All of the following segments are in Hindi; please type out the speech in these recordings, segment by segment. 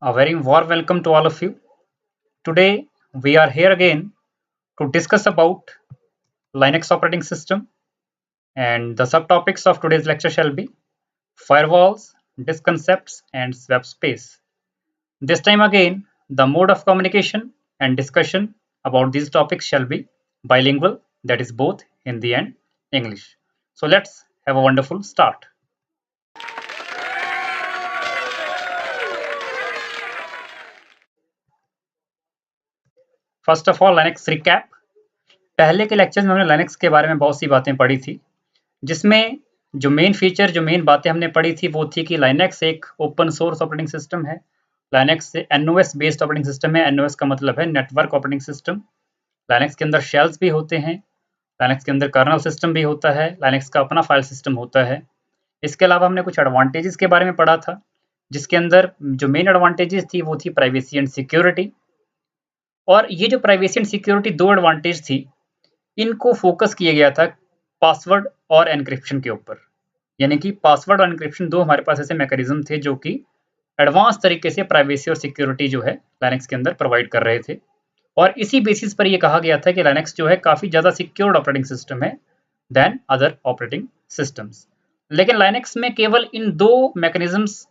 A very warm welcome to all of you. Today we are here again to discuss about Linux operating system, and the subtopics of today's lecture shall be firewalls, disk concepts and web space. This time again the mode of communication and discussion about these topics shall be bilingual, that is both Hindi and English. So let's have a wonderful start. First of all Linux recap. पहले के लेक्चर्स में हमने लिनक्स के बारे में बहुत सी बातें पढ़ी थी, जिसमें जो मेन बातें हमने पढ़ी थी वो थी कि लिनक्स एक ओपन सोर्स ऑपरेटिंग सिस्टम है। Linux NOS based operating system है। एनओएस का मतलब है नेटवर्क ऑपरेटिंग सिस्टम। लिनक्स के अंदर शेल्स भी होते हैं, लिनक्स के अंदर कर्नल सिस्टम भी होता है, लिनक्स का अपना फाइल सिस्टम होता है। इसके अलावा हमने कुछ एडवांटेजेस के बारे में पढ़ा था, जिसके अंदर जो मेन एडवांटेजेस थी वो थी प्राइवेसी एंड सिक्योरिटी। और ये जो प्राइवेसी एंड सिक्योरिटी दो एडवांटेज थी, इनको फोकस किया गया था पासवर्ड और एनक्रिप्शन के ऊपर। यानी कि पासवर्ड और एनक्रिप्शन दो हमारे पास ऐसे मैकेनिज्म थे जो कि एडवांस तरीके से प्राइवेसी और सिक्योरिटी जो है लिनक्स के अंदर प्रोवाइड कर रहे थे। और इसी बेसिस पर यह कहा गया था कि लिनक्स जो है काफ़ी ज़्यादा सिक्योर्ड ऑपरेटिंग सिस्टम है देन अदर ऑपरेटिंग सिस्टम्स। लेकिन लिनक्स में केवल इन दो मैकेनिज्म्स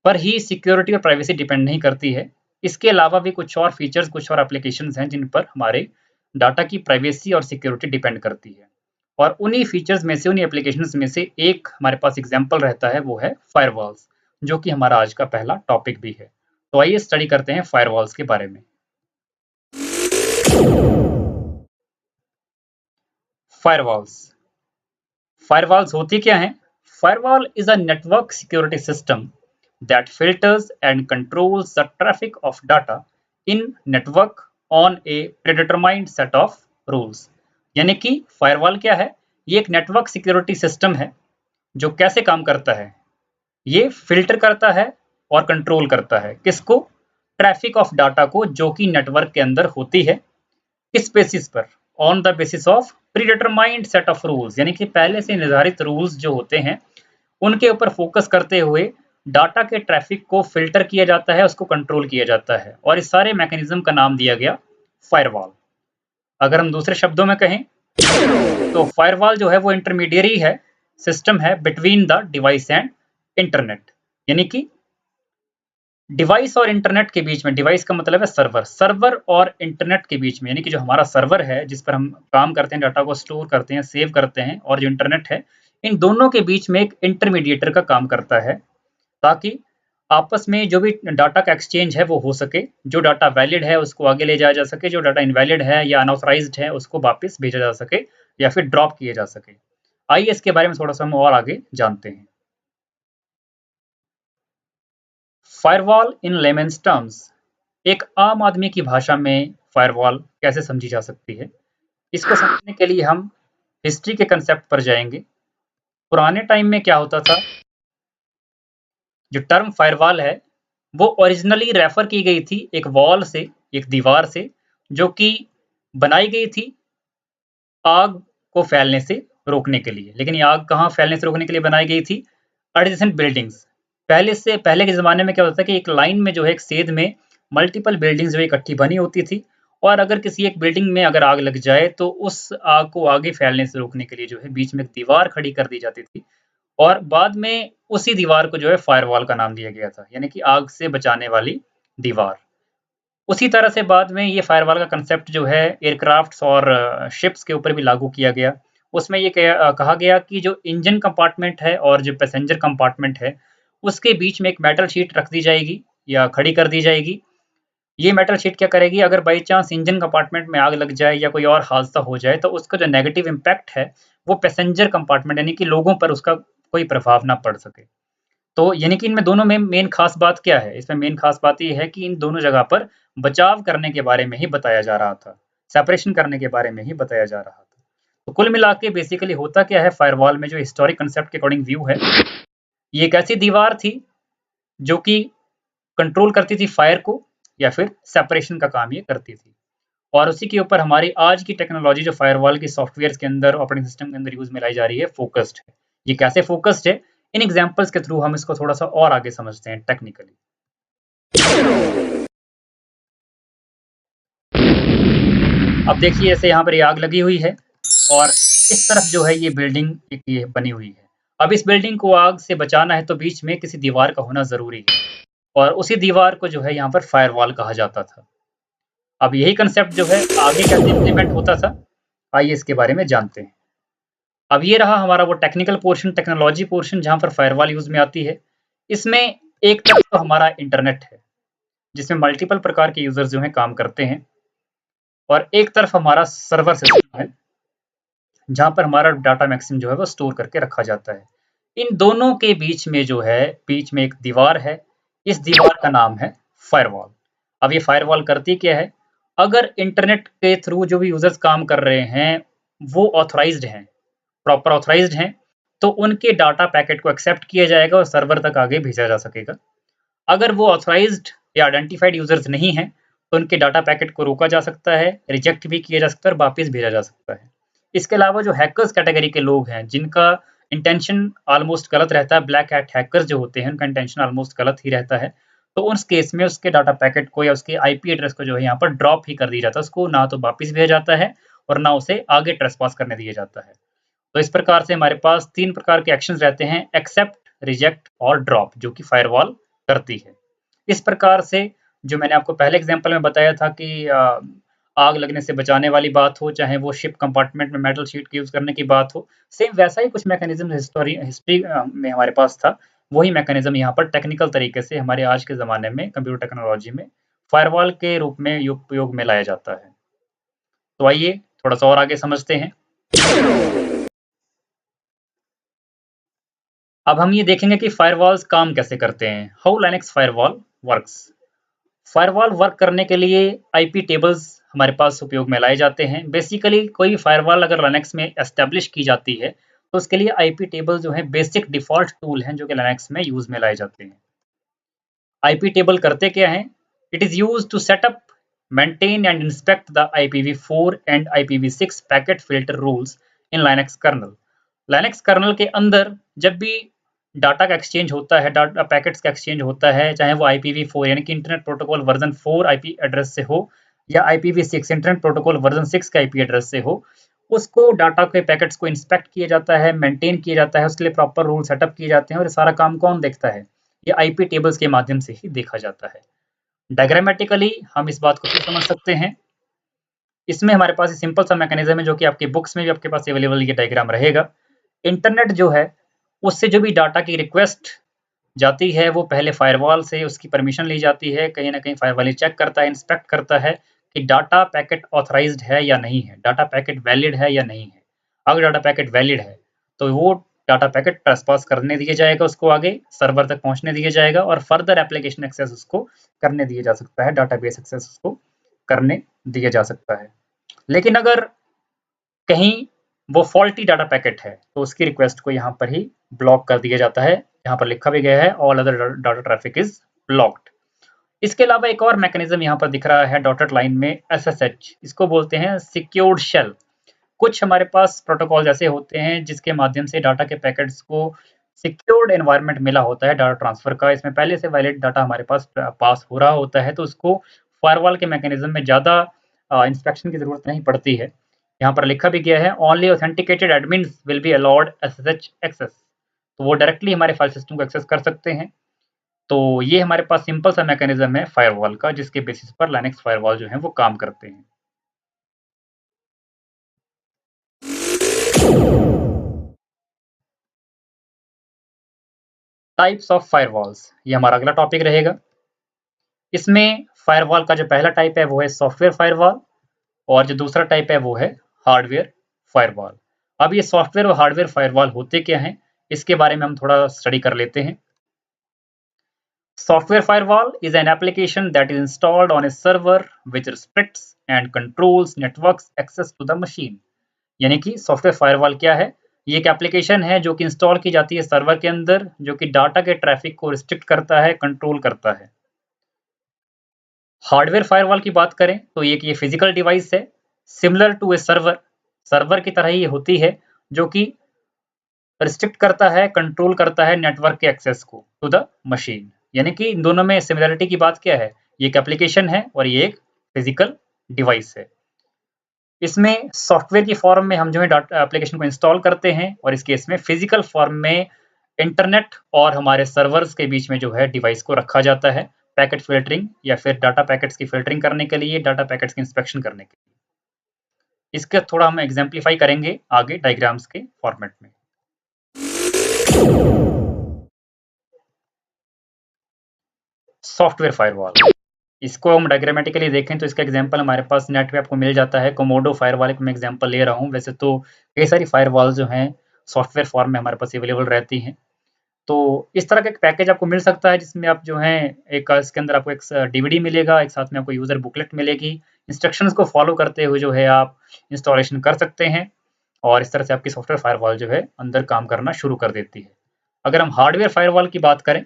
पर ही सिक्योरिटी और प्राइवेसी डिपेंड नहीं करती है। इसके अलावा भी कुछ और फीचर्स, कुछ और एप्लीकेशंस हैं जिन पर हमारे डाटा की प्राइवेसी और सिक्योरिटी डिपेंड करती है। और उन्हीं फीचर्स में से, उन्हीं एप्लीकेशंस में से एक हमारे पास एग्जांपल रहता है, वो है फायरवॉल्स, जो कि हमारा आज का पहला टॉपिक भी है। तो आइए स्टडी करते हैं फायरवॉल्स के बारे में। फायरवॉल्स फायरवॉल्स होती क्या हैं? Firewall is a network security system that filters and controls the traffic of data in network on a predetermined set of rules। यानी कि फायरवॉल क्या है? ये एक नेटवर्क सिक्योरिटी सिस्टम है जो कैसे काम करता है? ये फिल्टर करता है और कंट्रोल करता है किसको? ट्रैफिक ऑफ डाटा को, जो कि नेटवर्क के अंदर होती है। किस बेसिस पर? On the basis of predetermined set of rules, यानी कि पहले से निर्धारित रूल्स जो होते हैं उनके ऊपर फोकस करते हुए डाटा के ट्रैफिक को फिल्टर किया जाता है, उसको कंट्रोल किया जाता है। और इस सारे मैकेनिज्म का नाम दिया गया फायरवॉल। अगर हम दूसरे शब्दों में कहें तो फायरवॉल जो है वो इंटरमीडियरी है, सिस्टम है between the device and internet. यानी कि डिवाइस और इंटरनेट के बीच में, डिवाइस का मतलब है सर्वर, सर्वर और इंटरनेट के बीच में, यानी कि जो हमारा सर्वर है जिस पर हम काम करते हैं, डाटा को स्टोर करते हैं, सेव करते हैं, और जो इंटरनेट है, इन दोनों के बीच में एक इंटरमीडिएटर का काम करता है, ताकि आपस में जो भी डाटा का एक्सचेंज है वो हो सके। जो डाटा वैलिड है उसको आगे ले जाया जा सके, जो डाटा इनवैलिड है या अनऑथराइज्ड है उसको वापस भेजा जा सके या फिर ड्रॉप किया जा सके। आइए इसके बारे में थोड़ा सा हम और आगे जानते हैं। फायरवॉल इन लेमन्स टर्म्स, एक आम आदमी की भाषा में फायरवॉल कैसे समझी जा सकती है, इसको समझने के लिए हम हिस्ट्री के कंसेप्ट पर जाएंगे। पुराने टाइम में क्या होता था, जो टर्म फायरवॉल है वो ओरिजिनली रेफर की गई थी एक वॉल से, एक दीवार से, जो कि बनाई गई थी आग को फैलने से रोकने के लिए। लेकिन ये आग कहाँ फैलने से रोकने के लिए बनाई गई थी? Adjacent buildings. पहले के ज़माने में क्या होता था कि एक लाइन में जो है, एक सेध में मल्टीपल बिल्डिंग्स जो है इकट्ठी बनी होती थी, और अगर किसी एक बिल्डिंग में अगर आग लग जाए तो उस आग को आगे फैलने से रोकने के लिए जो है बीच में एक दीवार खड़ी कर दी जाती थी, और बाद में उसी दीवार को जो है फायरवॉल का नाम दिया गया था, यानी कि आग से बचाने वाली दीवार। उसी तरह से बाद में ये फायरवॉल का कंसेप्ट जो है एयरक्राफ्ट्स और शिप्स के ऊपर भी लागू किया गया। उसमें ये कहा गया कि जो इंजन कंपार्टमेंट है और जो पैसेंजर कंपार्टमेंट है, उसके बीच में एक मेटल शीट रख दी जाएगी या खड़ी कर दी जाएगी। ये मेटल शीट क्या करेगी, अगर बाई चांस इंजन कंपार्टमेंट में आग लग जाए या कोई और हादसा हो जाए तो उसका जो नेगेटिव इम्पैक्ट है वो पैसेंजर कंपार्टमेंट यानी कि लोगों पर उसका कोई प्रभाव ना पड़ सके। तो यानी कि इनमें दोनों में मेन खास बात क्या है? इसमें मेन खास बात ये है कि इन दोनों जगह पर बचाव करने के बारे में ही बताया जा रहा था, सेपरेशन करने के बारे में ही बताया जा रहा था। तो कुल मिला के बेसिकली होता क्या है फायरवॉल में, जो हिस्टोरिक कंसेप्ट के अकॉर्डिंग व्यू है, ये एक ऐसी दीवार थी जो कि कंट्रोल करती थी फायर को, या फिर सेपरेशन का काम ये करती थी। और उसी के ऊपर हमारी आज की टेक्नोलॉजी जो फायरवॉल की सॉफ्टवेयर के अंदर, ऑपरेटिंग सिस्टम के अंदर यूज में लाई जा रही है, फोकस्ड है। ये कैसे फोकस्ड है, इन एग्जांपल्स के थ्रू हम इसको थोड़ा सा और आगे समझते हैं टेक्निकली। अब देखिए ऐसे यहाँ पर ये आग लगी हुई है और इस तरफ जो है ये बिल्डिंग एक ये बनी हुई है। अब इस बिल्डिंग को आग से बचाना है तो बीच में किसी दीवार का होना ज़रूरी है और उसी दीवार को जो है यहाँ पर फायरवॉल कहा जाता था। अब यही कांसेप्ट जो है आगे कैसे इम्प्लीमेंट होता था, आइए इसके बारे में जानते हैं। अब ये रहा हमारा वो टेक्निकल पोर्शन, टेक्नोलॉजी पोर्शन जहाँ पर फायरवॉल यूज़ में आती है। इसमें एक तरफ तो हमारा इंटरनेट है, जिसमें मल्टीपल प्रकार के यूज़र्स जो हैं काम करते हैं और एक तरफ हमारा सर्वर सिस्टम है, जहाँ पर हमारा डाटा मैक्सिमम जो है वो स्टोर करके रखा जाता है। इन दोनों के बीच में जो है, बीच में एक दीवार है, इस दीवार का नाम है फायरवॉल। अब ये फायरवॉल करती क्या है, अगर इंटरनेट के थ्रू जो भी यूज़र्स काम कर रहे हैं, वो ऑथराइज़्ड हैं, प्रॉपर ऑथराइज़्ड हैं, तो उनके डाटा पैकेट को एक्सेप्ट किया जाएगा और सर्वर तक आगे भेजा जा सकेगा। अगर वो ऑथराइज़्ड या आइडेंटिफाइड यूज़र्स नहीं हैं, तो उनके डाटा पैकेट को रोका जा सकता है, रिजेक्ट भी किया जा सकता है और वापस भेजा जा सकता है। इसके अलावा जो हैकर्स कैटेगरी के लोग हैं, जिनका इंटेंशन ऑलमोस्ट गलत रहता है, ब्लैक हैट हैकर्स जो होते हैं, उनका इंटेंशन ऑलमोस्ट गलत ही रहता है, तो उस केस में उसके डाटा पैकेट को या उसके आईपी एड्रेस को जो है यहाँ पर ड्रॉप ही कर दिया जाता है। उसको ना तो वापस भेजा जाता है और ना उसे आगे ट्रेसपास करने दिया जाता है। तो इस प्रकार से हमारे पास 3 प्रकार के एक्शंस रहते हैं, एक्सेप्ट, रिजेक्ट और ड्रॉप, जो कि फायरवॉल करती है। इस प्रकार से जो मैंने आपको पहले एग्जांपल में बताया था कि आग लगने से बचाने वाली बात हो, चाहे वो शिप कंपार्टमेंट में मेटल शीट के यूज़ करने की बात हो, सेम वैसा ही कुछ मैकेनिज़्म हिस्ट्री में हमारे पास था। वही मैकेनिज़्म यहाँ पर टेक्निकल तरीके से हमारे आज के ज़माने में कंप्यूटर टेक्नोलॉजी में फायरवॉल के रूप में उपयोग में लाया जाता है। तो आइए थोड़ा-सा और आगे समझते हैं। अब हम ये देखेंगे कि फायरवॉल्स काम कैसे करते हैं। How Linux firewall works. Firewall work करने के लिए आईपी टेबल्स हमारे पास उपयोग में लाए जाते हैं। बेसिकली कोई भी फायरवॉल अगर लिनक्स में एस्टेब्लिश की जाती है, तो उसके लिए आईपी टेबल जो है बेसिक डिफ़ॉल्ट टूल हैं, जो कि लिनक्स में यूज़ में लाए जाते हैं। आईपी टेबल करते क्या हैं? It is used to set up, maintain and inspect the IPv4 and IPv6 packet filter rules in Linux kernel. Linux kernel के अंदर जब भी डाटा का एक्सचेंज होता है, डाटा पैकेट्स का एक्सचेंज होता है, चाहे वो IPv4 यानी कि internet protocol version 4 IP address से हो या IPv6 इंटरनेट प्रोटोकॉल वर्जन 6 का आईपी एड्रेस से हो, उसको डाटा के पैकेट्स को इंस्पेक्ट किया जाता है, मेंटेन किया जाता है, उसके लिए प्रॉपर रूल सेटअप किए जाते हैं और ये सारा काम कौन देखता है? ये आईपी टेबल्स के माध्यम से ही देखा जाता है। डायग्रामेटिकली हम इस बात को फिर समझ सकते हैं। इसमें हमारे पास सिंपल सा मैकेनिज्म है, जो कि आपकी बुक्स में भी आपके पास अवेलेबल ये डायग्राम रहेगा। इंटरनेट जो है, उससे जो भी डाटा की रिक्वेस्ट जाती है, वो पहले फायरवॉल से उसकी परमिशन ली जाती है। कहीं न कहीं फायरवॉल ये चेक करता है, इंस्पेक्ट करता है कि डाटा पैकेट ऑथराइज़्ड है या नहीं है, डाटा पैकेट वैलिड है या नहीं है। अगर डाटा पैकेट वैलिड है, तो वो डाटा पैकेट ट्रेसपास करने दिया जाएगा, उसको आगे सर्वर तक पहुँचने दिया जाएगा और फर्दर एप्लीकेशन एक्सेस उसको करने दिया जा सकता है, डाटाबेस एक्सेस उसको करने दिया जा सकता है। लेकिन अगर कहीं वो फॉल्टी डाटा पैकेट है, तो उसकी रिक्वेस्ट को यहाँ पर ही ब्लॉक कर दिया जाता है। यहाँ पर लिखा भी गया है, all other data traffic is blocked. इसके अलावा एक और मैकेनिज्म यहाँ पर दिख रहा है डॉटेड लाइन में, SSH, इसको बोलते हैं सिक्योर्ड शेल। कुछ हमारे पास प्रोटोकॉल ऐसे होते हैं जिसके माध्यम से डाटा के पैकेट्स को सिक्योर्ड एनवायरनमेंट मिला होता है डाटा ट्रांसफर का। इसमें पहले से वैलिड डाटा हमारे पास पास हो रहा होता है, तो उसको फायरवॉल के मैकेनिज्म में ज़्यादा इंस्पेक्शन की ज़रूरत नहीं पड़ती है। यहाँ पर लिखा भी गया है, only authenticated admins will be allowed SSH access. तो वो डायरेक्टली हमारे फाइल सिस्टम को एक्सेस कर सकते हैं। तो ये हमारे पास सिंपल सा मैकेनिज्म है फायरवॉल का, जिसके बेसिस पर लिनक्स फायरवॉल जो है वो काम करते हैं। टाइप्स ऑफ फायरवॉल्स, ये हमारा अगला टॉपिक रहेगा। इसमें फायरवॉल का जो पहला टाइप है वो है सॉफ्टवेयर फायरवॉल और जो दूसरा टाइप है वो है हार्डवेयर फायरवॉल। अब ये सॉफ्टवेयर और हार्डवेयर फायरवॉल होते क्या हैं, इसके बारे में हम थोड़ा स्टडी कर लेते हैं। Software firewall is an application that is installed on a server which restricts and controls networks access to the machine। यानी कि सॉफ्टवेयर फायरवॉल क्या है? ये एक एप्लीकेशन है जो कि इंस्टॉल की जाती है सर्वर के अंदर, जो कि डाटा के ट्रैफिक को रिस्ट्रिक्ट करता है, कंट्रोल करता है। हार्डवेयर फायरवॉल की बात करें तो ये फिजिकल डिवाइस है, similar to a server, server की तरह ही होती है, जो कि रिस्ट्रिक्ट करता है, कंट्रोल करता है नेटवर्क के एक्सेस को टू द मशीन। यानी कि इन दोनों में सिमिलरिटी की बात क्या है, ये एक एप्लीकेशन है और ये एक फिजिकल डिवाइस है। इसमें सॉफ्टवेयर की फॉर्म में हम जो है डाटा एप्लीकेशन को इंस्टॉल करते हैं और इस केस में फिजिकल फॉर्म में इंटरनेट और हमारे सर्वर्स के बीच में जो है डिवाइस को रखा जाता है, पैकेट फ़िल्टरिंग या फिर डाटा पैकेट्स की फ़िल्टरिंग करने के लिए, डाटा पैकेट्स की इंस्पेक्शन करने के लिए। इसका थोड़ा हम एग्ज़ाम्प्लीफाई करेंगे आगे डायग्राम्स के फॉर्मेट में। सॉफ्टवेयर फायरवॉल, इसको हम डायग्रामेटिकली देखें तो इसका एग्जांपल हमारे पास नेट पे आपको मिल जाता है। कोमोडो फायरवॉल का मैं एग्जांपल ले रहा हूँ। वैसे तो कई सारी फायरवॉल जो हैं सॉफ्टवेयर फॉर्म में हमारे पास अवेलेबल रहती हैं। तो इस तरह का एक पैकेज आपको मिल सकता है जिसमें आप जो है एक इसके अंदर आपको एक डीवीडी मिलेगा, एक साथ में आपको यूज़र बुकलेट मिलेगी। इंस्ट्रक्शंस को फॉलो करते हुए जो है आप इंस्टॉलेशन कर सकते हैं और इस तरह से आपकी सॉफ्टवेयर फायरवॉल जो है अंदर काम करना शुरू कर देती है। अगर हम हार्डवेयर फायरवॉल की बात करें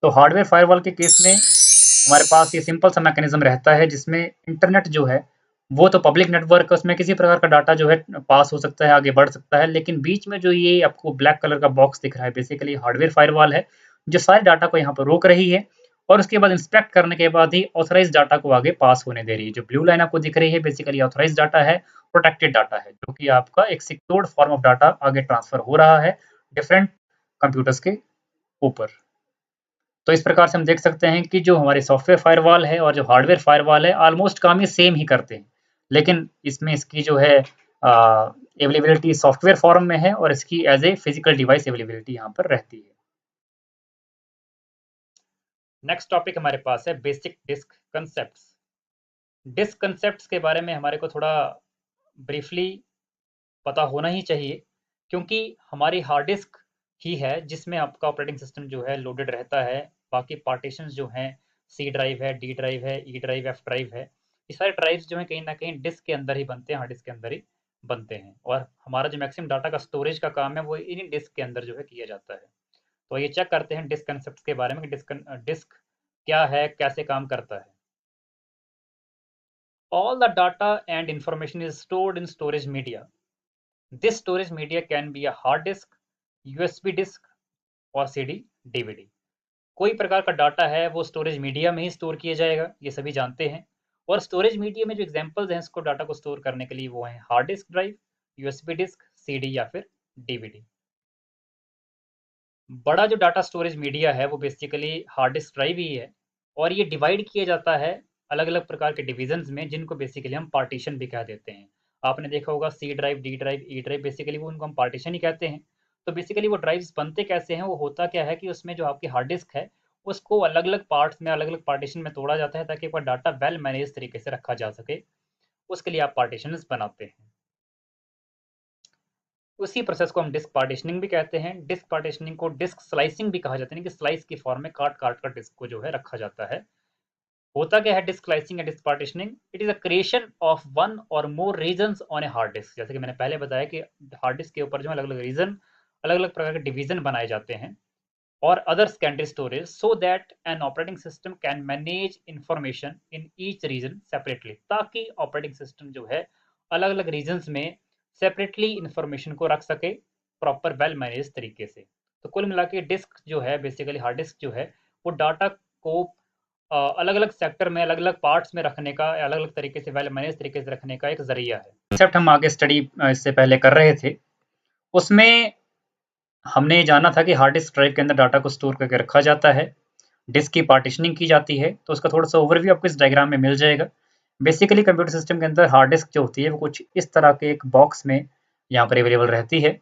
तो हार्डवेयर फायरवॉल के केस में हमारे पास ये सिंपल सा मैकेनिज्म रहता है जिसमें इंटरनेट जो है वो तो पब्लिक नेटवर्क है, उसमें किसी प्रकार का डाटा जो है पास हो सकता है, आगे बढ़ सकता है, लेकिन बीच में जो ये आपको ब्लैक कलर का बॉक्स दिख रहा है बेसिकली हार्डवेयर फायरवॉल है जो सारे डाटा को यहाँ पर रोक रही है और उसके बाद इंस्पेक्ट करने के बाद ही ऑथराइज डाटा को आगे पास होने दे रही है। जो ब्लू लाइन आपको दिख रही है बेसिकली ऑथराइज डाटा है, प्रोटेक्टेड डाटा है, जो कि आपका एक सिक्योर्ड फॉर्म ऑफ डाटा आगे ट्रांसफर हो रहा है डिफरेंट कंप्यूटर्स के ऊपर। तो इस प्रकार से हम देख सकते हैं कि जो हमारे सॉफ्टवेयर फायरवॉल है और जो हार्डवेयर फायरवॉल है ऑलमोस्ट काम ये सेम ही करते हैं, लेकिन इसमें इसकी जो है अवेलेबिलिटी सॉफ्टवेयर फॉर्म में है और इसकी as a physical device availability यहाँ पर रहती है। नेक्स्ट टॉपिक हमारे पास है basic disk concepts. Disk concepts के बारे में हमारे को थोड़ा ब्रीफली पता होना ही चाहिए, क्योंकि हमारी हार्ड डिस्क ही है जिसमें आपका ऑपरेटिंग सिस्टम जो है लोडेड रहता है। बाकी पार्टीशंस जो हैं सी ड्राइव है, डी ड्राइव है, ई ड्राइव, एफ ड्राइव है, ये सारे ड्राइव्स जो हैं कहीं ना कहीं डिस्क के अंदर ही बनते हैं, हार्ड डिस्क के अंदर ही बनते हैं और हमारा जो मैक्सिमम डाटा का स्टोरेज का काम है वो इन्हीं डिस्क के अंदर जो है किया जाता है। तो ये चेक करते हैं डिस्क कंसेप्ट के बारे में कि डिस्क क्या है, कैसे काम करता है। All the data and information is stored in storage media. This storage media can be a hard disk, USB disk और CD, DVD। कोई प्रकार का डाटा है वो स्टोरेज मीडिया में ही स्टोर किया जाएगा, ये सभी जानते हैं। और स्टोरेज मीडिया में जो एग्जांपल्स हैं इसको डाटा को स्टोर करने के लिए वो हैं hard disk drive, USB disk, CD या फिर डीवीडी। बड़ा जो डाटा स्टोरेज मीडिया है वो बेसिकली हार्ड डिस्क ड्राइव ही है और ये डिवाइड किया जाता है अलग अलग प्रकार के डिविजन्स में जिनको बेसिकली हम पार्टीशन भी कह देते हैं। आपने देखा होगा C drive, D drive, E drive, basically वो उनको हम पार्टीशन ही कहते हैं। तो बेसिकली वो ड्राइव्स बनते कैसे हैं, वो होता क्या है कि उसमें जो आपकी हार्ड डिस्क है उसको अलग अलग पार्ट्स में, अलग अलग पार्टीशन में तोड़ा जाता है ताकि आपका डाटा वेल मैनेज तरीके से रखा जा सके। उसके लिए आप पार्टीशन बनाते हैं। उसी प्रोसेस को हम डिस्क पार्टीशनिंग भी कहते हैं। डिस्क पार्टीशनिंग को डिस्क स्लाइसिंग भी कहा जाता है कि स्लाइस की फॉर्म में काट काट कर डिस्क को जो है रखा जाता है। होता क्या है डिस्क स्लाइसिंग या disk partitioning? It is a creation of one or more regions on a hard disk. जैसे कि मैंने पहले बताया कि हार्ड डिस्क के ऊपर जो अलग अलग रीजन, अलग अलग प्रकार के डिवीजन बनाए जाते हैं और other secondary storage, so that an operating system can manage information in each reason separately, ताकि ऑपरेटिंग सिस्टम जो है अलग अलग रीजन्स में सेपरेटली इंफॉर्मेशन को रख सके प्रॉपर वेल मैनेज तरीके से। तो कुल मिला के डिस्क जो है बेसिकली हार्ड डिस्क जो है वो डाटा को अलग अलग सेक्टर में, अलग अलग पार्ट्स में रखने का, अलग अलग तरीके से वेल मैनेज तरीके से रखने का एक जरिया है। कंसेप्ट हम आगे स्टडी इससे पहले कर रहे थे, उसमें हमने जाना था कि हार्ड डिस्क ड्राइव के अंदर डाटा को स्टोर करके रखा जाता है, डिस्क की पार्टीशनिंग की जाती है। तो उसका थोड़ा सा ओवरव्यू आपको इस डायग्राम में मिल जाएगा। बेसिकली कंप्यूटर सिस्टम के अंदर हार्ड डिस्क जो होती है वो कुछ इस तरह के एक बॉक्स में यहाँ पर अवेलेबल रहती है।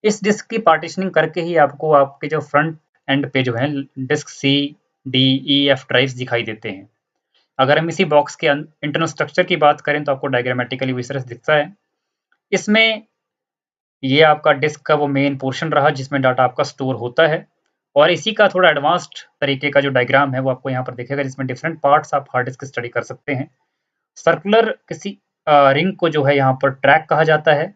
इस डिस्क की पार्टीशनिंग करके ही आपको आपके जो फ्रंट एंड पे जो है डिस्क सी, डी, ई, एफ ड्राइव्स दिखाई देते हैं। अगर हम इसी बॉक्स के इंटरनल स्ट्रक्चर की बात करें तो आपको डायग्रामेटिकली इस तरह से दिखता है। इसमें ये आपका डिस्क का वो मेन पोर्शन रहा जिसमें डाटा आपका स्टोर होता है और इसी का थोड़ा एडवांस्ड तरीके का जो डायग्राम है वो आपको यहाँ पर दिखेगा जिसमें डिफरेंट पार्ट्स आप हार्ड डिस्क स्टडी कर सकते हैं। सर्कुलर किसी रिंग को जो है यहाँ पर ट्रैक कहा जाता है।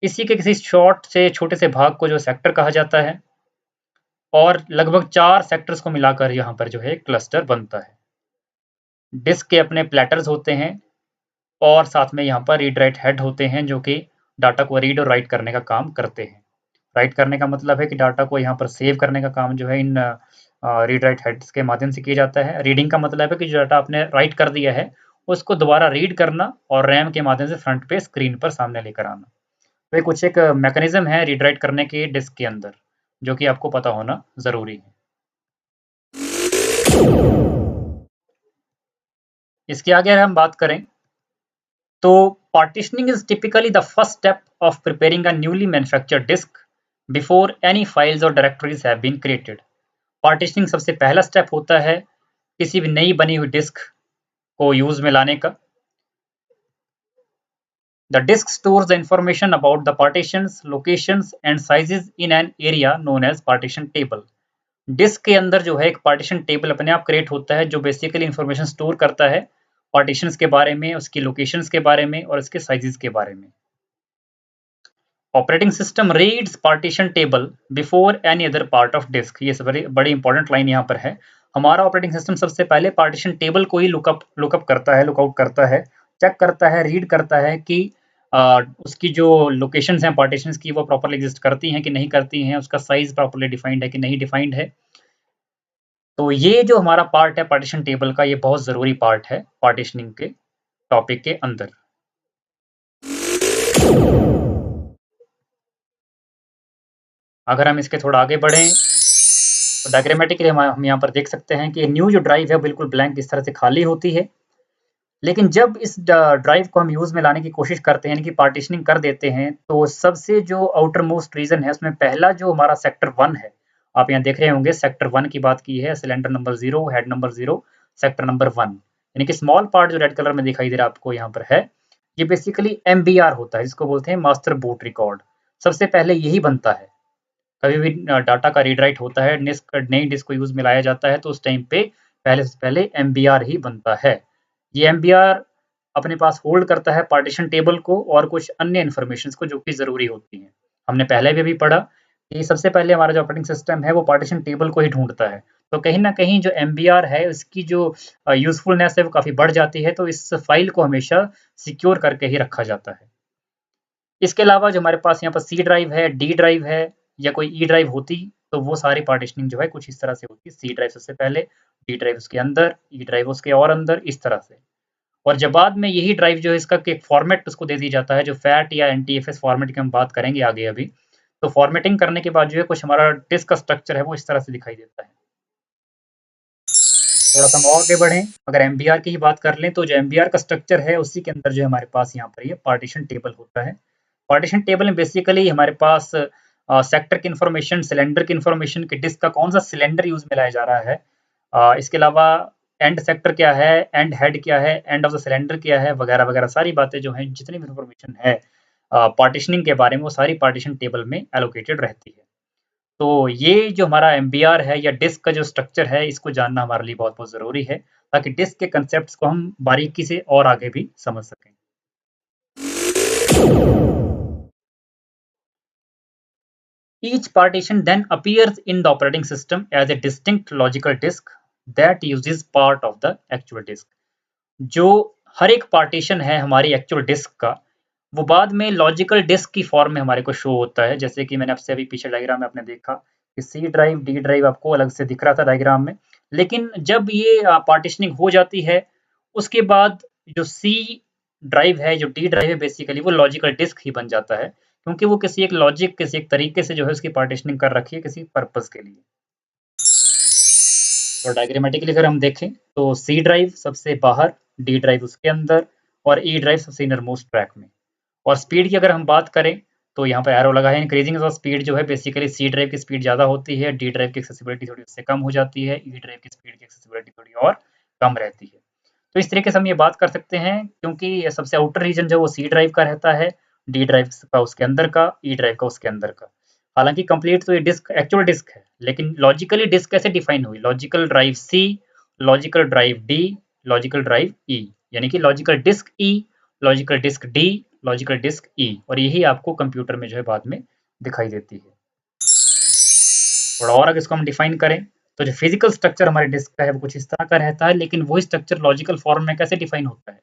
इसी के किसी शॉर्ट से छोटे से भाग को जो सेक्टर कहा जाता है और लगभग 4 सेक्टर्स को मिलाकर यहाँ पर जो है क्लस्टर बनता है। डिस्क के अपने प्लेटर्स होते हैं और साथ में यहाँ पर रीड राइट हेड होते हैं जो कि डाटा को रीड और राइट करने का काम करते हैं। राइट करने का मतलब है कि डाटा को यहाँ पर सेव करने का काम जो है इन रीड राइट हेड्स के माध्यम से किया जाता है। रीडिंग का मतलब है कि जो डाटा आपने राइट कर दिया है उसको दोबारा रीड करना और रैम के माध्यम से फ्रंट पे स्क्रीन पर सामने लेकर आना। तो ये कुछ एक मैकेनिज्म है रीड राइट करने की डिस्क के अंदर, जो कि आपको पता होना ज़रूरी है। इसके आगे अगर हम बात करें तो partitioning is typically the first step of preparing a newly manufactured disk before any files और directories have been created. Partitioning सबसे पहला स्टेप होता है किसी भी नई बनी हुई डिस्क को यूज में लाने का। The disk stores the information about the partitions, locations and sizes in an area known as partition table. Disk के अंदर जो है एक पार्टीशन टेबल अपने आप क्रिएट होता है जो बेसिकली इंफॉर्मेशन स्टोर करता है पार्टीशंस के बारे में, उसकी लोकेशंस के बारे में और उसके साइजेस के बारे में। Operating system reads partition table before any other part of disk. ये बड़ी इंपॉर्टेंट लाइन यहाँ पर है। हमारा ऑपरेटिंग सिस्टम सबसे पहले पार्टीशन टेबल को ही लुकअप करता है, लुकआउट करता है, चेक करता है, रीड करता है कि उसकी जो लोकेशंस हैं पार्टीशंस की वो प्रॉपर्ली एग्जिस्ट करती हैं कि नहीं करती हैं, उसका साइज प्रॉपर्ली डिफाइंड है कि नहीं डिफाइंड है। तो ये जो हमारा पार्ट है पार्टीशन टेबल का, ये बहुत ज़रूरी पार्ट है पार्टीशनिंग के टॉपिक के अंदर। अगर हम इसके थोड़ा आगे बढ़ें तो डायग्रामेटिकली हम यहाँ पर देख सकते हैं कि न्यू जो ड्राइव है बिल्कुल ब्लैंक इस तरह से खाली होती है। लेकिन जब इस ड्राइव को हम यूज़ में लाने की कोशिश करते हैं, यानी कि पार्टीशनिंग कर देते हैं, तो सबसे जो आउटर मोस्ट रीजन है उसमें पहला जो हमारा सेक्टर 1 है, आप यहाँ देख रहे होंगे सेक्टर 1 की बात की है, cylinder number 0, head number 0, sector number 1, यानी कि स्मॉल पार्ट जो रेड कलर में दिखाई दे रहा है आपको यहाँ पर है, ये बेसिकली एमबीआर होता है, जिसको बोलते हैं मास्टर बूट रिकॉर्ड। सबसे पहले यही बनता है। कभी भी डाटा का रीड राइट होता है, नई डिस्क को यूज में लाया जाता है, तो उस टाइम पे पहले से पहले एमबीआर ही बनता है। ये एमबीआर अपने पास होल्ड करता है पार्टीशन टेबल को और कुछ अन्य इन्फॉर्मेशंस को जो कि ज़रूरी होती हैं। हमने पहले भी पढ़ा कि सबसे पहले हमारा जो ऑपरेटिंग सिस्टम है वो पार्टीशन टेबल को ही ढूंढता है। तो कहीं न कहीं जो एमबीआर है उसकी जो यूज़फुलनेस है वो काफ़ी बढ़ जाती है, तो इस फाइल को हमेशा सिक्योर करके ही रखा जाता है। इसके अलावा जो हमारे पास यहाँ पर सी ड्राइव है, डी ड्राइव है या कोई ई ड्राइव होती, तो वो सारी पार्टीशनिंग जो है कुछ इस तरह से होती है। सी ड्राइव सबसे पहले, डी ड्राइव उसके अंदर, ई ड्राइव उसके और अंदर, इस तरह से। और जब बाद में यही ड्राइव जो है इसका एक फॉर्मेट उसको दे दिया जाता है, जो फैट या एनटीएफएस फॉर्मेट की हम बात करेंगे आगे अभी। तो फॉर्मेटिंग करने के बाद जो है कुछ हमारा डिस्क का स्ट्रक्चर है वो इस तरह से दिखाई देता है। थोड़ा सा हम और आगे बढ़ें, अगर एमबीआर की ही बात कर लें तो जो एमबीआर का स्ट्रक्चर है उसी के अंदर जो है हमारे पास यहाँ पर ये पार्टीशन टेबल होता है। पार्टीशन टेबल में बेसिकली हमारे पास सेक्टर की इन्फॉर्मेशन, सिलेंडर की इन्फॉर्मेशन, कि डिस्क का कौन सा सिलेंडर यूज में लाया जा रहा है, इसके अलावा एंड सेक्टर क्या है, एंड हेड क्या है, एंड ऑफ द सिलेंडर क्या है, वगैरह वगैरह सारी बातें जो हैं, जितनी भी इन्फॉर्मेशन है पार्टीशनिंग के बारे में, वो सारी पार्टीशन टेबल में एलोकेटेड रहती है। तो ये जो हमारा एमबीआर है या डिस्क का जो स्ट्रक्चर है, इसको जानना हमारे लिए बहुत बहुत ज़रूरी है, ताकि डिस्क के कंसेप्ट को हम बारीकी से और आगे भी समझ सकें। Each partition then appears in the operating system as a distinct logical disk that uses part of the actual disk. जो हर एक पार्टीशन है हमारी एक्चुअल डिस्क का, वो बाद में लॉजिकल डिस्क की फॉर्म में हमारे को शो होता है। जैसे कि मैंने आपसे अभी पीछे डायग्राम में आपने देखा कि सी ड्राइव, डी ड्राइव आपको अलग से दिख रहा था डायग्राम में, लेकिन जब ये पार्टीशनिंग हो जाती है उसके बाद जो सी ड्राइव है, जो डी ड्राइव है, बेसिकली वो लॉजिकल डिस्क ही बन जाता है, क्योंकि वो किसी एक लॉजिक, किसी एक तरीके से जो है उसकी पार्टीशनिंग कर रखी है किसी पर्पस के लिए। तो डायग्रामेटिकली अगर हम देखें तो सी ड्राइव सबसे बाहर, डी ड्राइव उसके अंदर और ई ड्राइव सबसे इनर मोस्ट ट्रैक में। और स्पीड की अगर हम बात करें तो यहाँ पर एरो लगा है, इंक्रीजिंग ऑफ स्पीड जो है बेसिकली सी ड्राइव की स्पीड ज़्यादा होती है, डी ड्राइव की एक्सेसिबिलिटी थोड़ी उससे कम हो जाती है, ई ड्राइव की स्पीड की एक्सेसिबिलिटी थोड़ी और कम रहती है। तो इस तरीके से हम ये बात कर सकते हैं, क्योंकि सबसे आउटर रीजन जो वो सी ड्राइव का रहता है, डी ड्राइव का उसके अंदर का, ई ड्राइव का उसके अंदर का। हालांकि कंप्लीट तो ये डिस्क एक्चुअल डिस्क है, लेकिन लॉजिकली डिस्क कैसे डिफाइन हुई? Logical drive C, logical drive D, logical drive E, यानी कि logical disk E, logical disk D, logical disk E, और यही आपको कंप्यूटर में जो है बाद में दिखाई देती है। थोड़ा और अगर इसको हम डिफाइन करें तो जो फिजिकल स्ट्रक्चर हमारे डिस्क का है वो कुछ इस तरह का रहता है, लेकिन वही स्ट्रक्चर लॉजिकल फॉर्म में कैसे डिफाइन होता है?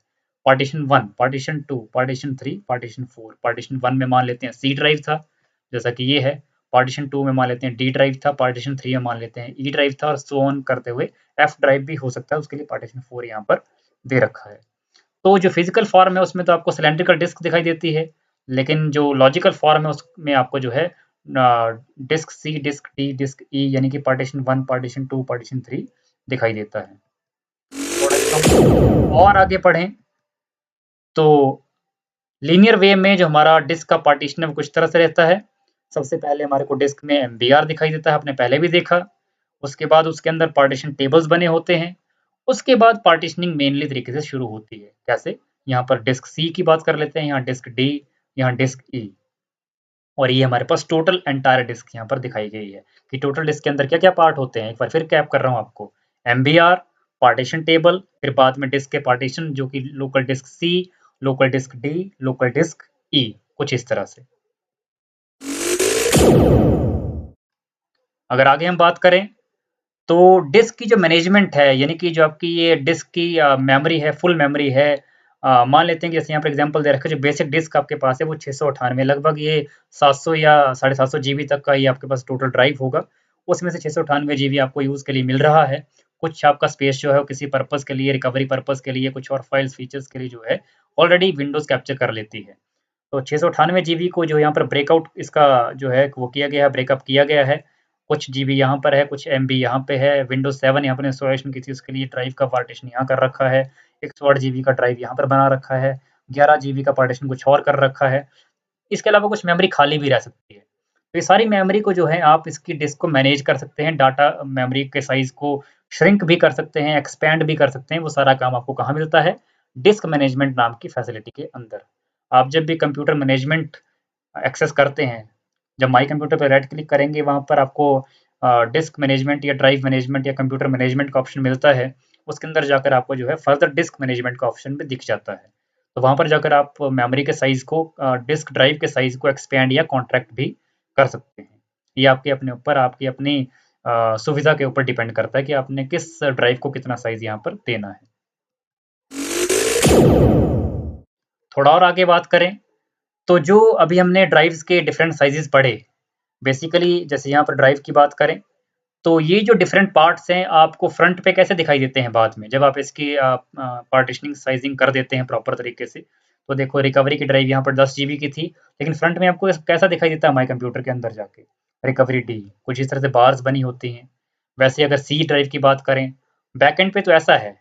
Partition 1, partition 2, partition 3, partition 4। Partition 1 में मान लेते हैं सी ड्राइव था, जैसा कि ये है। पार्टीशन 2 में मान लेते हैं डी ड्राइव था, पार्टीशन 3 में मान लेते हैं ई ड्राइव था, और सो ऑन करते हुए एफ ड्राइव भी हो सकता है, उसके लिए पार्टीशन 4 यहाँ पर दे रखा है। तो जो फिजिकल फॉर्म है उसमें तो आपको सिलेंड्रिकल डिस्क दिखाई देती है, लेकिन जो लॉजिकल फॉर्म है उसमें आपको जो है disk C, disk D, disk E, यानी कि पार्टीशन 1, पार्टीशन 2, पार्टीशन 3 दिखाई देता है। और आगे पढ़ें तो लीनियर वे में जो हमारा डिस्क का पार्टीशन है वो कुछ तरह से रहता है। सबसे पहले हमारे को डिस्क में एमबीआर दिखाई देता है, आपने पहले भी देखा। उसके बाद उसके अंदर पार्टीशन टेबल्स बने होते हैं। उसके बाद पार्टीशनिंग मेनली तरीके से शुरू होती है। कैसे? यहाँ पर डिस्क सी की बात कर लेते हैं, यहाँ डिस्क डी, यहाँ डिस्क ई, और ये हमारे पास टोटल एंटायर डिस्क यहाँ पर दिखाई गई है कि टोटल डिस्क के अंदर क्या-क्या पार्ट होते हैं। एक बार फिर कैप कर रहा हूँ आपको, एमबीआर, पार्टीशन टेबल, फिर बाद में डिस्क के पार्टीशन जो कि local disk C, local disk D, local disk E, कुछ इस तरह से। अगर आगे हम बात करें तो डिस्क की जो मैनेजमेंट है, यानी कि जो आपकी ये डिस्क की मेमोरी है, फुल मेमोरी है, मान लेते हैं कि जैसे यहाँ पर एग्जांपल दे रखा है, जो बेसिक डिस्क आपके पास है वो 698 लगभग ये 700 या 750 जीबी तक का ये आपके पास टोटल ड्राइव होगा। उसमें से 698 जीबी आपको यूज़ के लिए मिल रहा है। कुछ आपका स्पेस जो है वो किसी पर्पज़ के लिए, रिकवरी पर्पज़ के लिए, कुछ और फाइल्स फीचर्स के लिए जो है ऑलरेडी विंडोज़ कैप्चर कर लेती है। तो 698 जीबी को जो यहाँ पर ब्रेकआउट इसका जो है वो किया गया है, ब्रेकअप किया गया है। कुछ जीबी यहाँ पर है, कुछ एमबी यहाँ पे है। विंडोज़ 7 यहाँ पर इंस्टॉलेशन की थी, उसके लिए ड्राइव का पार्टीशन यहाँ कर रखा है। 108 जीबी का ड्राइव यहाँ पर बना रखा है। 11 जीबी का पार्टीशन कुछ और कर रखा है। इसके अलावा कुछ मेमोरी खाली भी रह सकती है। तो ये सारी मेमोरी को जो है आप इसकी डिस्क को मैनेज कर सकते हैं, डाटा मेमोरी के साइज़ को श्रिंक भी कर सकते हैं, एक्सपैंड भी कर सकते हैं। वो सारा काम आपको कहाँ मिलता है? डिस्क मैनेजमेंट नाम की फैसिलिटी के अंदर। आप जब भी कंप्यूटर मैनेजमेंट एक्सेस करते हैं, जब माई कंप्यूटर पे राइट क्लिक करेंगे वहाँ पर आपको डिस्क मैनेजमेंट या ड्राइव मैनेजमेंट या कंप्यूटर मैनेजमेंट का ऑप्शन मिलता है। उसके अंदर जाकर आपको जो है फर्दर डिस्क मैनेजमेंट का ऑप्शन भी दिख जाता है। तो वहाँ पर जाकर आप मेमोरी के साइज़ को डिस्क ड्राइव के साइज़ को एक्सपैंड या कॉन्ट्रैक्ट भी कर सकते हैं। ये आपके अपने ऊपर, आपकी अपनी सुविधा के ऊपर डिपेंड करता है कि आपने किस ड्राइव को कितना साइज़ यहाँ पर देना है। थोड़ा और आगे बात करें तो जो अभी हमने ड्राइव्स के डिफरेंट साइज़ेस पढ़े, बेसिकली जैसे यहाँ पर ड्राइव की बात करें, तो ये जो डिफरेंट पार्ट्स हैं आपको फ्रंट पे कैसे दिखाई देते हैं बाद में, जब आप इसकी पार्टीशनिंग साइज़िंग कर देते हैं प्रॉपर तरीके से। तो देखो रिकवरी की ड्राइव यहाँ पर 10 जीबी की थी, लेकिन फ्रंट में आपको कैसा दिखाई देता है माई कंप्यूटर के अंदर जाके? रिकवरी डी, कुछ इस तरह से बार्स बनी होती हैं। वैसे अगर सी ड्राइव की बात करें, बैक एंड पे तो ऐसा है,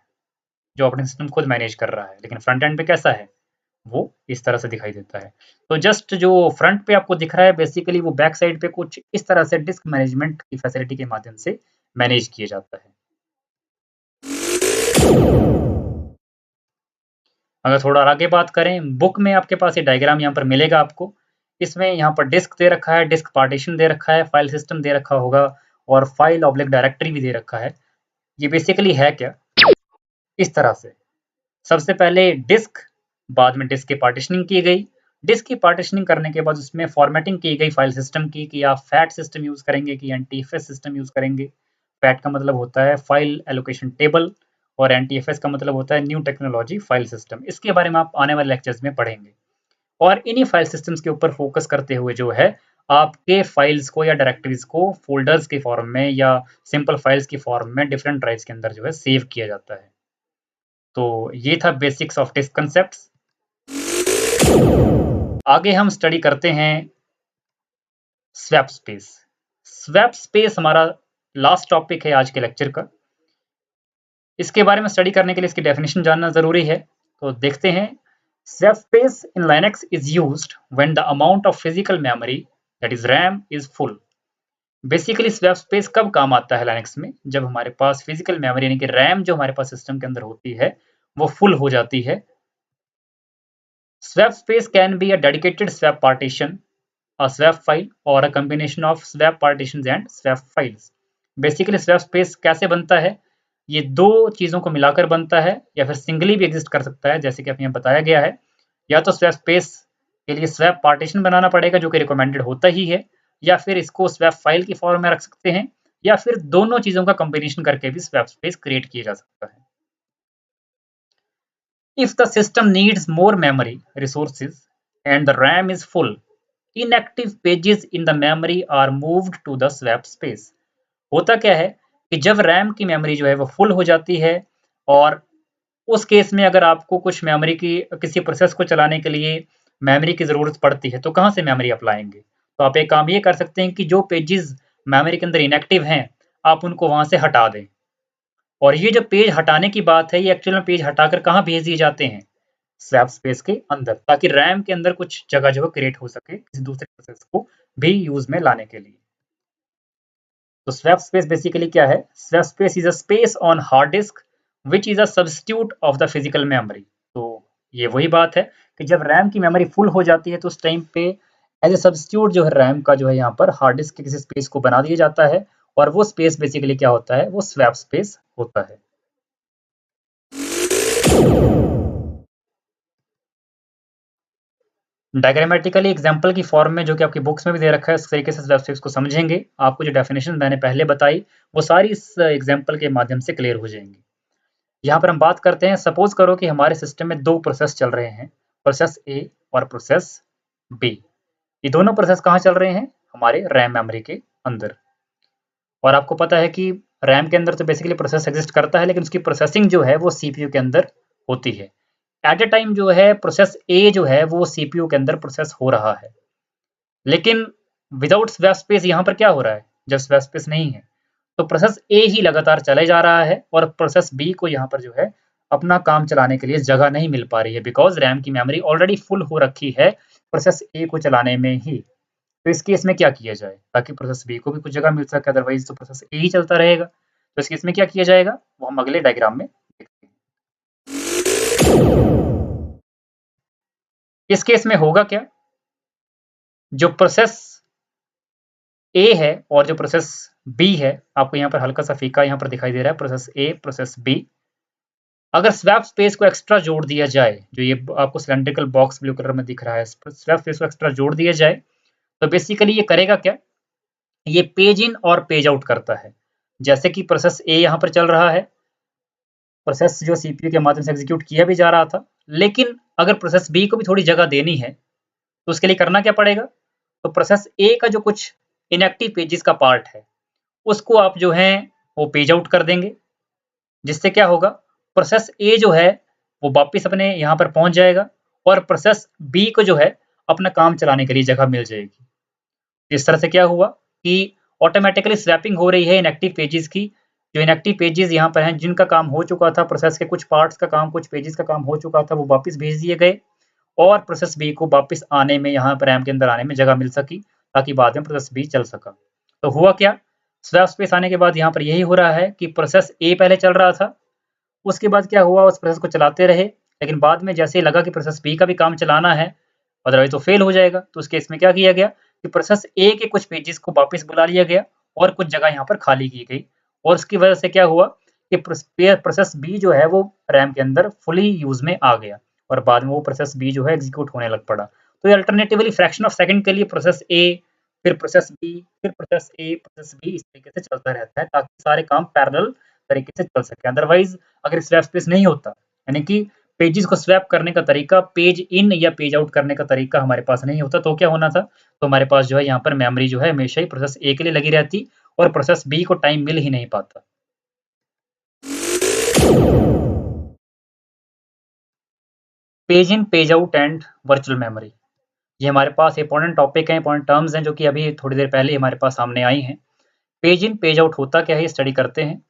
जो ऑपरेटिंग सिस्टम खुद मैनेज कर रहा है, लेकिन फ्रंट एंड पे कैसा है? वो इस तरह से दिखाई देता है। तो जस्ट जो फ्रंट पे आपको दिख रहा है बेसिकली वो बैक साइड पे कुछ इस तरह से डिस्क मैनेजमेंट की फैसिलिटी के माध्यम से मैनेज किया जाता है। अगर थोड़ा और आगे बात करें, बुक में आपके पास ये डायग्राम यहाँ पर मिलेगा आपको। इसमें यहाँ पर डिस्क दे रखा है, डिस्क पार्टीशन दे रखा है, फाइल सिस्टम दे रखा होगा और फाइल ऑब्लिक डायरेक्टरी भी दे रखा है। ये बेसिकली है क्या? इस तरह से सबसे पहले डिस्क, बाद में डिस्क की पार्टीशनिंग की गई। डिस्क की पार्टीशनिंग करने के बाद उसमें फॉर्मेटिंग की गई फाइल सिस्टम की कि आप फैट सिस्टम यूज़ करेंगे कि एनटीएफएस सिस्टम यूज़ करेंगे। फैट का मतलब होता है फाइल एलोकेशन टेबल और एनटीएफएस का मतलब होता है न्यू टेक्नोलॉजी फाइल सिस्टम। इसके बारे में आप आने वाले लेक्चर्स में पढ़ेंगे और इन्हीं फाइल सिस्टम्स के ऊपर फोकस करते हुए जो है आपके फाइल्स को या डायरेक्टरीज को फोल्डर्स के फॉर्म में या सिंपल फाइल्स की फॉर्म में डिफरेंट ड्राइव्स के अंदर जो है सेव किया जाता है। तो ये था बेसिक्स ऑफ डिस्क कंसेप्ट्स। आगे हम स्टडी करते हैं स्वैप स्पेस। स्वैप स्पेस हमारा लास्ट टॉपिक है आज के लेक्चर का। इसके बारे में स्टडी करने के लिए इसकी डेफिनेशन जानना जरूरी है। तो देखते हैं, swap space in Linux is used when the amount of physical memory that is RAM is full. Basically swap space कब काम आता है लिनक्स में? जब हमारे पास फिजिकल मेमोरी यानी कि रैम जो हमारे पास सिस्टम के अंदर होती है वो फुल हो जाती है। Swap space can be a dedicated swap partition, a swap file, or a combination of swap partitions and swap files. Basically swap space कैसे बनता है? ये दो चीज़ों को मिलाकर बनता है या फिर सिंगली भी एग्जिस्ट कर सकता है, जैसे कि आप यहाँ बताया गया है। या तो स्वैप स्पेस के लिए स्वैप पार्टीशन बनाना पड़ेगा जो कि रिकमेंडेड होता ही है, या फिर इसको स्वैप फाइल की फॉर्म में रख सकते हैं, या फिर दोनों चीज़ों का कॉम्बिनेशन करके भी स्वैप स्पेस क्रिएट किया जा सकता है। If the system needs more memory resources and the RAM is full, inactive pages in the memory are moved to the swap space। होता क्या है कि जब रैम की मेमोरी जो है वो फुल हो जाती है और उस केस में अगर आपको कुछ मेमोरी की किसी प्रोसेस को चलाने के लिए मेमोरी की ज़रूरत पड़ती है, तो कहाँ से मेमोरी आप लाएँगे? तो आप एक काम ये कर सकते हैं कि जो पेजेज़ मेमोरी के अंदर इनएक्टिव हैं, आप उनको वहाँ से हटा दें। और ये जो पेज हटाने की बात है, ये एक्चुअल में पेज हटाकर कहाँ भेज दिए जाते हैं? स्वैप स्पेस के अंदर, ताकि रैम के अंदर कुछ जगह जो है क्रिएट हो सके किसी दूसरे प्रोसेस को भी यूज़ में लाने के लिए। तो स्वैप स्पेस बेसिकली क्या है? Swap space is a space on hard disk which is a substitute of the physical memory. तो ये वही बात है कि जब रैम की मेमोरी फुल हो जाती है तो उस टाइम पे एज़ अ सब्स्टिट्यूट जो है रैम का जो है यहाँ पर हार्ड डिस्क के किसी स्पेस को बना दिया जाता है और वो स्पेस बेसिकली क्या होता है? वो स्वैप स्पेस होता है। डायग्रामेटिकली एग्जाम्पल की फॉर्म में जो कि आपकी बुक्स में भी दे रखा है, इस तरीके से स्वैप स्पेस को समझेंगे, आपको जो डेफिनेशन मैंने पहले बताई, वो सारी इस एग्जाम्पल के माध्यम से क्लियर हो जाएंगी। यहाँ पर हम बात करते हैं, सपोज करो कि हमारे सिस्टम में 2 प्रोसेस चल रहे हैं, प्रोसेस ए और प्रोसेस बी। ये दोनों प्रोसेस कहाँ चल रहे हैं? हमारे रैम मेमोरी के अंदर। और आपको पता है कि रैम के अंदर तो बेसिकली प्रोसेस एग्जिस्ट करता है, लेकिन उसकी प्रोसेसिंग जो है वो सीपीयू के अंदर होती है। एट अ टाइम जो है प्रोसेस ए जो है वो सीपीयू के अंदर प्रोसेस हो रहा है, लेकिन विदाउट स्वैप स्पेस यहाँ पर क्या हो रहा है? जब स्वैप स्पेस नहीं है तो प्रोसेस ए ही लगातार चले जा रहा है और प्रोसेस बी को यहाँ पर जो है अपना काम चलाने के लिए जगह नहीं मिल पा रही है, बिकॉज रैम की मेमोरी ऑलरेडी फुल हो रखी है प्रोसेस ए को चलाने में ही। तो इस केस में क्या किया जाए ताकि प्रोसेस बी को भी कुछ जगह मिल सके, अदरवाइज तो प्रोसेस ए ही चलता रहेगा। तो इस केस में क्या किया जाएगा वो हम अगले डायग्राम में देखते हैं। इस केस में होगा क्या? जो प्रोसेस ए है और जो प्रोसेस बी है, आपको यहाँ पर हल्का सा फीका यहाँ पर दिखाई दे रहा है, प्रोसेस ए प्रोसेस बी, अगर स्वैप स्पेस को एक्स्ट्रा जोड़ दिया जाए, जो ये आपको सिलेंड्रिकल बॉक्स ब्लू कलर में दिख रहा है, स्वैप स्पेस को एक्स्ट्रा जोड़ दिया जाए तो बेसिकली ये करेगा क्या? ये पेज इन और पेज आउट करता है। जैसे कि प्रोसेस ए यहाँ पर चल रहा है, प्रोसेस जो सीपीयू के माध्यम से एग्जीक्यूट किया भी जा रहा था, लेकिन अगर प्रोसेस बी को भी थोड़ी जगह देनी है तो उसके लिए करना क्या पड़ेगा? तो प्रोसेस ए का जो कुछ इनएक्टिव पेजेस का पार्ट है उसको आप जो है वो पेज आउट कर देंगे, जिससे क्या होगा? प्रोसेस ए जो है वो वापस अपने यहाँ पर पहुंच जाएगा और प्रोसेस बी को जो है अपना काम चलाने के लिए जगह मिल जाएगी। इस तरह से क्या हुआ कि ऑटोमेटिकली स्वैपिंग हो रही है इनएक्टिव पेजेस की। जो इनएक्टिव पेजेस यहाँ पर हैं, जिनका काम हो चुका था, प्रोसेस के कुछ पार्ट्स का काम, कुछ पेजेस का काम हो चुका था, वो वापस भेज दिए गए और प्रोसेस बी को वापस आने में, यहाँ पर रैम के अंदर आने में जगह मिल सकी, ताकि बाद में प्रोसेस बी चल सका। तो हुआ क्या? स्वैप स्पेस आने के बाद यहाँ पर यही हो रहा है कि प्रोसेस ए पहले चल रहा था, उसके बाद क्या हुआ, उस प्रोसेस को चलाते रहे, लेकिन बाद में जैसे ही लगा कि प्रोसेस बी का भी काम चलाना है, अदरवाइज तो फेल हो जाएगा, तो उस केस में क्या किया गया कि प्रोसेस ए के कुछ पेजेस को वापस बुला लिया गया और कुछ जगह यहाँ पर खाली की गई, और उसकी वजह से क्या हुआ कि प्रोसेस बी जो है वो रैम के अंदर फुली यूज में आ गया और बाद में वो प्रोसेस बी जो है एग्जीक्यूट होने लग पड़ा। तो ये अल्टरनेटिवली फ्रैक्शन ऑफ सेकंड के लिए प्रोसेस ए, फिर प्रोसेस बी, फिर प्रोसेस ए, प्रोसेस बी, इस तरीके से चलता रहता है ताकि सारे काम पैरेलल तरीके से चल सके। अदरवाइज अगर स्वैप स्पेस नहीं होता, यानी कि पेजेस को स्वैप करने का तरीका, पेज इन या पेज आउट करने का तरीका हमारे पास नहीं होता, तो क्या होना था? तो हमारे पास जो है यहाँ पर मेमोरी जो है हमेशा ही प्रोसेस ए के लिए लगी रहती और प्रोसेस बी को टाइम मिल ही नहीं पाता। Page in, page out and virtual memory, ये हमारे पास इंपॉर्टेंट टॉपिक है, इंपॉर्टेंट टर्म्स हैं जो कि अभी थोड़ी देर पहले हमारे पास सामने आई हैं। पेज इन, पेज आउट होता क्या है, ये स्टडी करते हैं।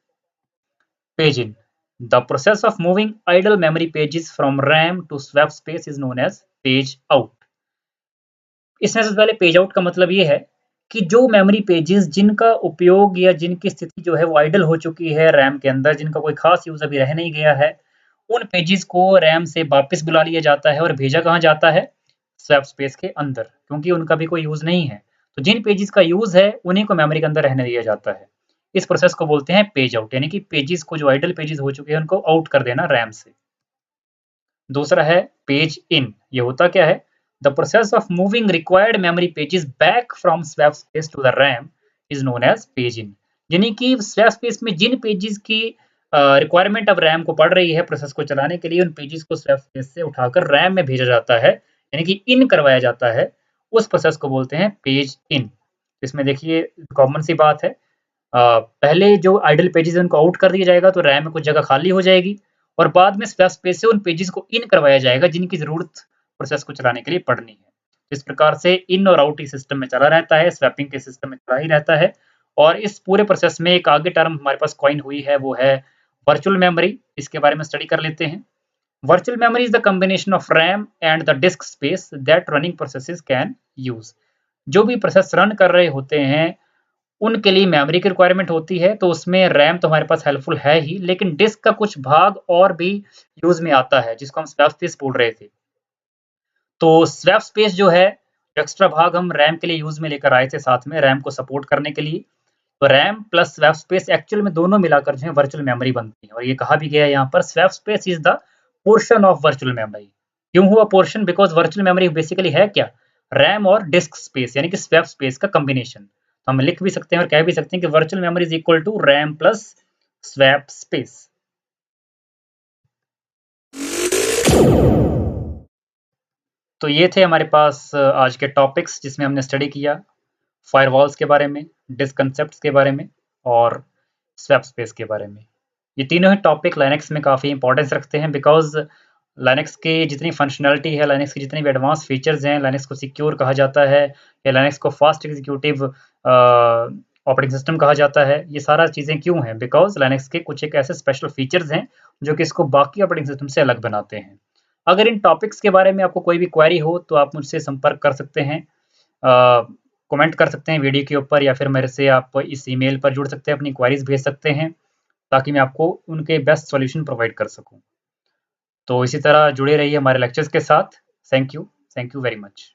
Page in, the process of moving idle memory pages from RAM to swap space is known as page out. इसमें सबसे पहले पेज आउट का मतलब ये है कि जो मेमोरी पेजेस जिनका उपयोग या जिनकी स्थिति जो है वो आइडल हो चुकी है रैम के अंदर, जिनका कोई खास यूज अभी रह नहीं गया है, उन पेजेस को रैम से वापस बुला लिया जाता है और भेजा कहाँ जाता है? स्वैप स्पेस के अंदर, क्योंकि उनका भी कोई यूज नहीं है। तो जिन पेजेस का यूज है उन्हीं को मेमोरी के अंदर रहने दिया जाता है। इस प्रोसेस को बोलते हैं पेज आउट, यानी कि पेजेस को, जो आइडल पेजेस हो चुके हैं उनको आउट कर देना रैम से। दूसरा है पेज इन, ये होता क्या है? The process of moving required memory pages back from swap space to the RAM is known as page in, यानी कि स्वैप स्पेस में जिन पेजेस की रिक्वायरमेंट अब रैम को पड़ रही है प्रोसेस को चलाने के लिए, उन पेजेस को स्वैप स्पेस से उठाकर रैम में भेजा जाता है, यानी कि इन करवाया जाता है, उस प्रोसेस को बोलते हैं पेज इन। इसमें देखिए कॉमन सी बात है, पहले जो आइडल पेजेज़ हैं उनको आउट कर दिया जाएगा तो रैम में कुछ जगह खाली हो जाएगी और बाद में स्वैप स्पेस से उन पेजेज़ को इन करवाया जाएगा जिनकी ज़रूरत प्रोसेस को चलाने के लिए पड़नी है। इस प्रकार से इन और आउट ही सिस्टम में चला रहता है, स्वैपिंग के सिस्टम में चला ही रहता है और इस पूरे प्रोसेस में एक आगे टर्म हमारे पास कॉइन हुई है, वो है वर्चुअल मेमोरी। इसके बारे में स्टडी कर लेते हैं। Virtual memory is the combination of RAM and the disk space that running processes can use। जो भी प्रोसेस रन कर रहे होते हैं उनके लिए मेमोरी की रिक्वायरमेंट होती है, तो उसमें रैम तो हमारे पास हेल्पफुल है ही, लेकिन डिस्क का कुछ भाग और भी यूज़ में आता है, जिसको हम स्वैप स्पेस बोल रहे थे। तो स्वैप स्पेस जो है, एक्स्ट्रा भाग हम रैम के लिए यूज़ में लेकर आए थे साथ में, रैम को सपोर्ट करने के लिए। तो RAM plus swap space actual में दोनों मिलाकर जो है वर्चुअल मेमोरी बनती है और ये कहा भी गया है यहाँ पर swap space is the portion of virtual memory. क्यों हुआ portion? Because virtual memory basically है क्या? रैम और डिस्क स्पेस यानी कि स्वैप स्पेस का कॉम्बिनेशन। तो हम लिख भी सकते हैं और कह भी सकते हैं कि virtual memory is equal to RAM plus swap space. तो ये थे हमारे पास आज के टॉपिक्स जिसमें हमने स्टडी किया फायरवॉल्स के बारे में, डिस्क कंसेप्ट्स के बारे में और स्वैप स्पेस के बारे में। ये तीनों ही टॉपिक लिनक्स में काफ़ी इंपॉर्टेंस रखते हैं बिकॉज़ लिनक्स की जितनी फंक्शनैलिटी है, लिनक्स की जितनी भी एडवांस फीचर्स हैं, लिनक्स को सिक्योर कहा जाता है या लिनक्स को फास्ट एग्जीक्यूटिव ऑपरेटिंग सिस्टम कहा जाता है। ये सारा चीज़ें क्यों हैं? बिकॉज़ लिनक्स के कुछ एक ऐसे स्पेशल फीचर्स हैं जो कि इसको बाकी ऑपरेटिंग सिस्टम से अलग बनाते हैं। अगर इन टॉपिक्स के बारे में आपको कोई भी क्वेरी हो तो आप मुझसे संपर्क कर सकते हैं। कमेंट कर सकते हैं वीडियो के ऊपर या फिर मेरे से आप इस ईमेल पर जुड़ सकते हैं, अपनी क्वेरीज़ भेज सकते हैं, ताकि मैं आपको उनके बेस्ट सॉल्यूशन प्रोवाइड कर सकूँ। तो इसी तरह जुड़े रहिए हमारे लेक्चर्स के साथ। Thank you very much.